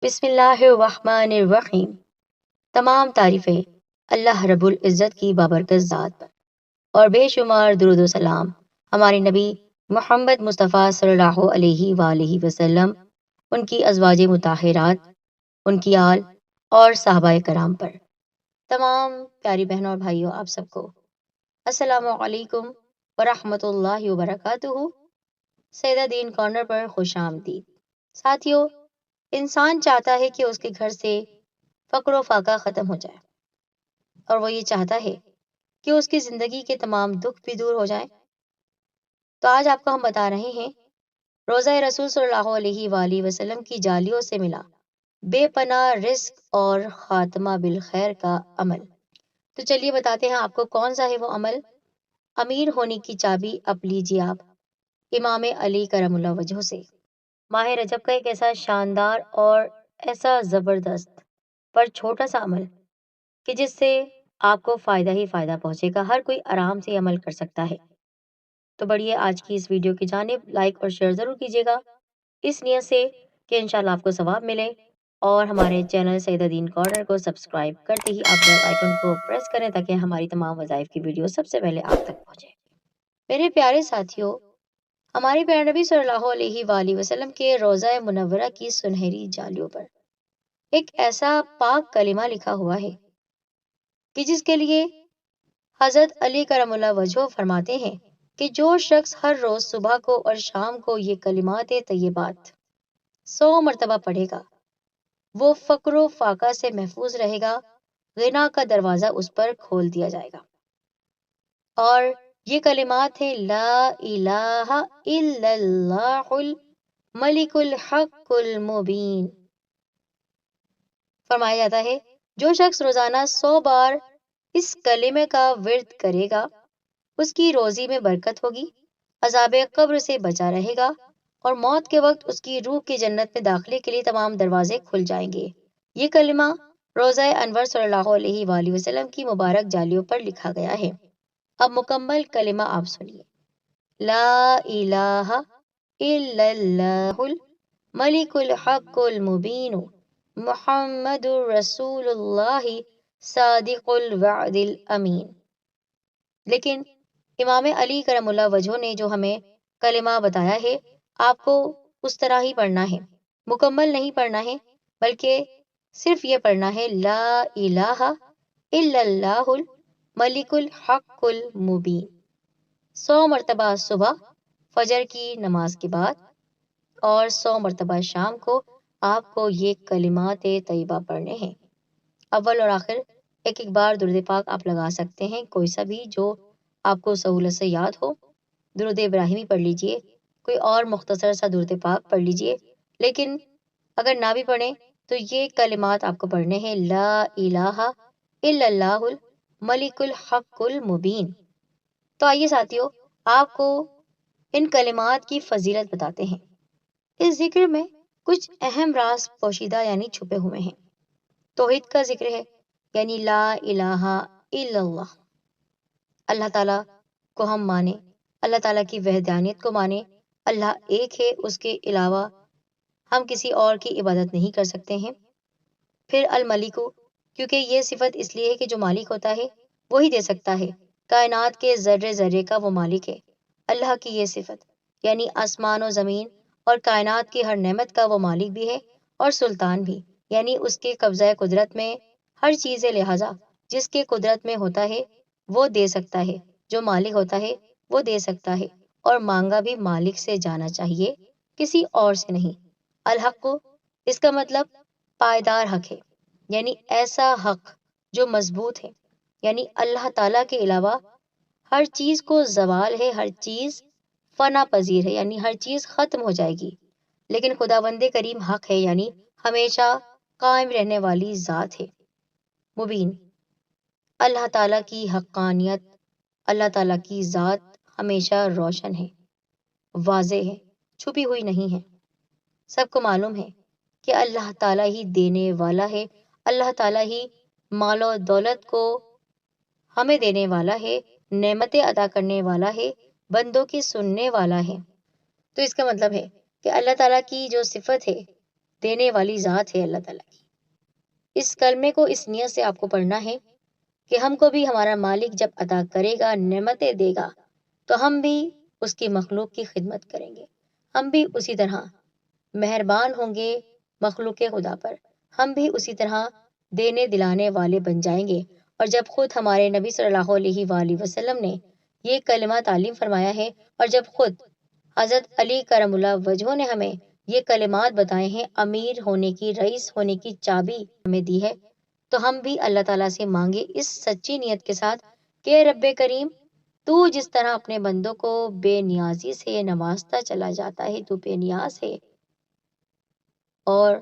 بسم اللہ الرحمن الرحیم۔ تمام تعریفیں اللہ رب العزت کی بابرکت ذات پر، اور بے شمار درود و سلام ہمارے نبی محمد مصطفیٰ صلی اللہ علیہ وآلہ وسلم، ان کی ازواج مطہرات، ان کی آل اور صحابہ کرام پر۔ تمام پیاری بہنوں اور بھائیوں، آپ سب کو السلام علیکم ورحمۃ اللہ وبرکاتہ۔ سیدہ دین کارنر پر خوش آمدید۔ ساتھیوں، انسان چاہتا ہے کہ اس کے گھر سے فقر و فاقہ ختم ہو جائے، اور وہ یہ چاہتا ہے کہ اس کی زندگی کے تمام دکھ بھی دور ہو جائیں۔ تو آج آپ کو ہم بتا رہے ہیں روزہ رسول صلی اللہ علیہ وآلہ وسلم کی جالیوں سے ملا بے پناہ رزق اور خاتمہ بالخیر کا عمل۔ تو چلیے بتاتے ہیں آپ کو کون سا ہے وہ عمل۔ امیر ہونے کی چابی اب لیجیے آپ امام علی کرم اللہ وجہہ سے۔ ماہ رجب کا ایک ایسا شاندار اور ایسا زبردست پر چھوٹا سا عمل کہ جس سے آپ کو فائدہ ہی فائدہ پہنچے گا، ہر کوئی آرام سے عمل کر سکتا ہے۔ تو بڑھیے آج کی اس ویڈیو کی جانب، لائک اور شیئر ضرور کیجیے گا، اس نیت سے کہ انشاءاللہ آپ کو ثواب ملے، اور ہمارے چینل سیدہ دین کارنر کو سبسکرائب کرتے ہی آپ بیل آئیکن کو پریس کریں تاکہ ہماری تمام وظائف کی ویڈیو سب سے پہلے آپ تک پہنچے۔ میرے پیارے ساتھیوں، ہمارے پیارے نبی صلی اللہ علیہ وآلہ وسلم کے روضہ منورہ کی سنہری جالیوں پر ایک ایسا پاک کلمہ لکھا ہوا ہے کہ جس کے لیے حضرت علی کرم اللہ وجہہ فرماتے ہیں کہ جو شخص ہر روز صبح کو اور شام کو یہ کلمات طیبات 100 مرتبہ پڑھے گا، وہ فقر و فاقہ سے محفوظ رہے گا، غنا کا دروازہ اس پر کھول دیا جائے گا۔ اور یہ کلمات ہیں لا الہ الا اللہ الملک الحق المبین۔ فرمایا جاتا ہے جو شخص روزانہ 100 بار اس کلمے کا ورد کرے گا، اس کی روزی میں برکت ہوگی، عذاب قبر سے بچا رہے گا، اور موت کے وقت اس کی روح کی جنت میں داخلے کے لیے تمام دروازے کھل جائیں گے۔ یہ کلمہ روضہ انور صلی اللہ علیہ وآلہ وسلم کی مبارک جالیوں پر لکھا گیا ہے۔ اب مکمل کلمہ آپ سنیے۔ لا الہ الا اللہ الملک الحق المبین محمد رسول اللہ صادق الوعد الامین۔ لیکن امام علی کرم اللہ وجہہ نے جو ہمیں کلمہ بتایا ہے، آپ کو اس طرح ہی پڑھنا ہے، مکمل نہیں پڑھنا ہے، بلکہ صرف یہ پڑھنا ہے لا الہ الا اللہ الملک الحق المبین 100 مرتبہ صبح فجر کی نماز کے بعد، اور 100 مرتبہ شام کو آپ کو یہ کلمات طیبہ پڑھنے ہیں۔ اول اور آخر ایک ایک بار درود پاک آپ لگا سکتے ہیں، کوئی سا بھی جو آپ کو سہولت سے یاد ہو۔ درود ابراہیمی پڑھ لیجئے، کوئی اور مختصر سا درود پاک پڑھ لیجئے، لیکن اگر نہ بھی پڑھیں تو یہ کلمات آپ کو پڑھنے ہیں لا الہ الا اللہ الملک الحق المبین۔ تو آئیے ساتھیوں، آپ کو ان کلمات کی فضیلت بتاتے ہیں۔ اس ذکر میں کچھ اہم راز پوشیدہ یعنی چھپے ہوئے ہیں۔ توحید کا ذکر ہے، یعنی لا الہ الا اللہ، اللہ تعالیٰ کو ہم مانیں، اللہ تعالیٰ کی وحدانیت کو مانیں، اللہ ایک ہے، اس کے علاوہ ہم کسی اور کی عبادت نہیں کر سکتے ہیں۔ پھر الملک، کیونکہ یہ صفت اس لیے ہے کہ جو مالک ہوتا ہے وہی دے سکتا ہے، کائنات کے ذرے ذرے کا وہ مالک ہے۔ اللہ کی یہ صفت یعنی آسمان و زمین اور کائنات کی ہر نعمت کا وہ مالک بھی ہے، اور سلطان بھی، یعنی اس کے قبضہ قدرت میں ہر چیز ہے، لہٰذا جس کے قدرت میں ہوتا ہے وہ دے سکتا ہے، جو مالک ہوتا ہے وہ دے سکتا ہے، اور مانگا بھی مالک سے جانا چاہیے، کسی اور سے نہیں۔ الحق، اس کا مطلب پائیدار حق ہے، یعنی ایسا حق جو مضبوط ہے، یعنی اللہ تعالیٰ کے علاوہ ہر چیز کو زوال ہے، ہر چیز فنا پذیر ہے، یعنی ہر چیز ختم ہو جائے گی، لیکن خداوند کریم حق ہے، یعنی ہمیشہ قائم رہنے والی ذات ہے۔ مبین، اللہ تعالیٰ کی حقانیت، اللہ تعالیٰ کی ذات ہمیشہ روشن ہے، واضح ہے، چھپی ہوئی نہیں ہے۔ سب کو معلوم ہے کہ اللہ تعالیٰ ہی دینے والا ہے، اللہ تعالیٰ ہی مال و دولت کو ہمیں دینے والا ہے، نعمتیں عطا کرنے والا ہے، بندوں کی سننے والا ہے۔ تو اس کا مطلب ہے کہ اللہ تعالیٰ کی جو صفت ہے دینے والی ذات ہے اللہ تعالیٰ کی۔ اس کلمے کو اس نیت سے آپ کو پڑھنا ہے کہ ہم کو بھی ہمارا مالک جب عطا کرے گا، نعمتیں دے گا، تو ہم بھی اس کی مخلوق کی خدمت کریں گے، ہم بھی اسی طرح مہربان ہوں گے مخلوق خدا پر، ہم بھی اسی طرح دینے دلانے والے بن جائیں گے۔ اور جب خود ہمارے نبی صلی اللہ علیہ وآلہ وسلم نے یہ کلمہ تعلیم فرمایا ہے، اور جب خود حضرت علی کرم اللہ وجہہ نے ہمیں یہ کلمات بتائے ہیں، امیر ہونے کی، رئیس ہونے کی چابی ہمیں دی ہے، تو ہم بھی اللہ تعالیٰ سے مانگے اس سچی نیت کے ساتھ کہ رب کریم، تو جس طرح اپنے بندوں کو بے نیازی سے نوازتا چلا جاتا ہے، تو بے نیاز ہے، اور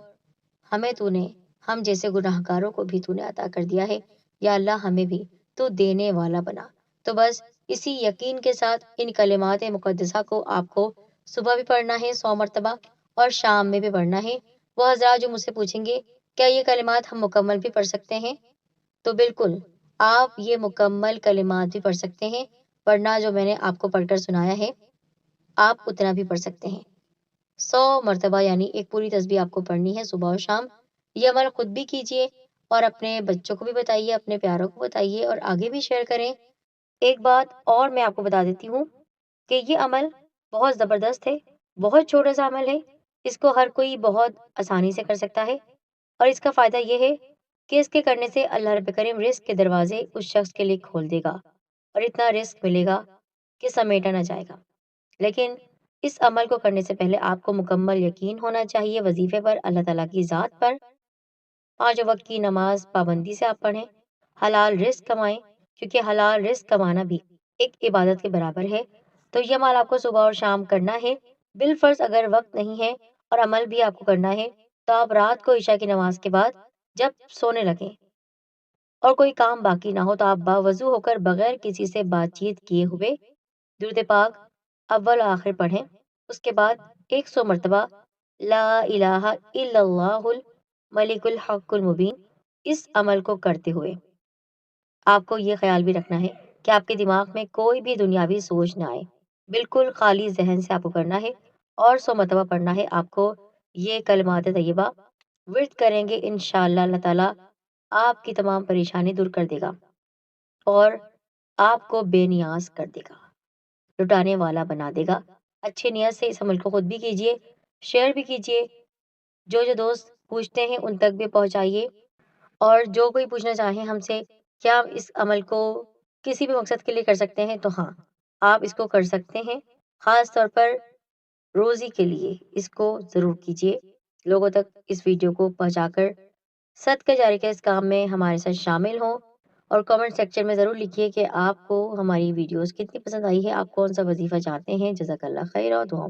ہمیں تو نے ہم جیسے گناہ گاروں کو بھی تو نے عطا کر دیا ہے، یا اللہ ہمیں بھی تو دینے والا بنا۔ تو بس اسی یقین کے ساتھ ان کلمات مقدسہ کو آپ کو صبح بھی پڑھنا ہے 100 مرتبہ اور شام میں بھی پڑھنا ہے۔ وہ حضرات جو مجھ سے پوچھیں گے کیا یہ کلمات ہم مکمل بھی پڑھ سکتے ہیں، تو بالکل آپ یہ مکمل کلمات بھی پڑھ سکتے ہیں، ورنہ جو میں نے آپ کو پڑھ کر سنایا ہے آپ اتنا بھی پڑھ سکتے ہیں 100 مرتبہ، یعنی ایک پوری تسبیح آپ کو پڑھنی ہے صبح اور شام۔ یہ عمل خود بھی کیجیے اور اپنے بچوں کو بھی بتائیے، اپنے پیاروں کو بتائیے اور آگے بھی شیئر کریں۔ ایک بات اور میں آپ کو بتا دیتی ہوں کہ یہ عمل بہت زبردست ہے، بہت چھوٹا سا عمل ہے، اس کو ہر کوئی بہت آسانی سے کر سکتا ہے، اور اس کا فائدہ یہ ہے کہ اس کے کرنے سے اللہ رب کریم رزق کے دروازے اس شخص کے لیے کھول دے گا، اور اتنا رزق ملے گا کہ سمیٹا نہ جائے گا۔ لیکن اس عمل کو کرنے سے پہلے آپ کو مکمل یقین ہونا چاہیے وظیفے پر، اللہ تعالیٰ کی ذات پر، 5 وقت کی نماز پابندی سے آپ پڑھیں، حلال رزق کمائیں، کیونکہ حلال رزق کمانا بھی ایک عبادت کے برابر ہے۔ تو یہ عمل آپ کو صبح اور شام کرنا ہے، بالفرض اگر وقت نہیں ہے اور عمل بھی آپ کو کرنا ہے تو آپ رات کو عشاء کی نماز کے بعد جب سونے لگیں اور کوئی کام باقی نہ ہو تو آپ باوضو ہو کر بغیر کسی سے بات چیت کیے ہوئے درود پاک اول آخر پڑھیں، اس کے بعد 100 مرتبہ لا الہ الا اللہ الملک الحق المبین۔ اس عمل کو کرتے ہوئے آپ کو یہ خیال بھی رکھنا ہے کہ آپ کے دماغ میں کوئی بھی دنیاوی سوچ نہ آئے، بالکل خالی ذہن سے آپ کو کرنا ہے، اور 100 مرتبہ پڑھنا ہے آپ کو یہ کلمات طیبہ۔ ورد کریں گے انشاءاللہ اللہ تعالیٰ آپ کی تمام پریشانی دور کر دے گا اور آپ کو بے نیاز کر دے گا، لٹانے والا بنا دے گا۔ اچھے نیت سے اس عمل کو خود بھی کیجیے، شیئر بھی کیجیے، جو دوست پوچھتے ہیں ان تک بھی پہنچائیے، اور جو کوئی پوچھنا چاہیں ہم سے کیا ہم اس عمل کو کسی بھی مقصد کے لیے کر سکتے ہیں، تو ہاں آپ اس کو کر سکتے ہیں، خاص طور پر روزی کے لیے اس کو ضرور کیجیے، لوگوں تک اس ویڈیو کو پہنچا کر صدقہ جاری کے اس کام میں ہمارے ساتھ شامل ہوں، اور کمنٹ سیکشن میں ضرور لکھیے کہ آپ کو ہماری ویڈیوز کتنی پسند آئی ہے، آپ کون سا وظیفہ چاہتے ہیں۔ جزاک اللہ خیر اور دعا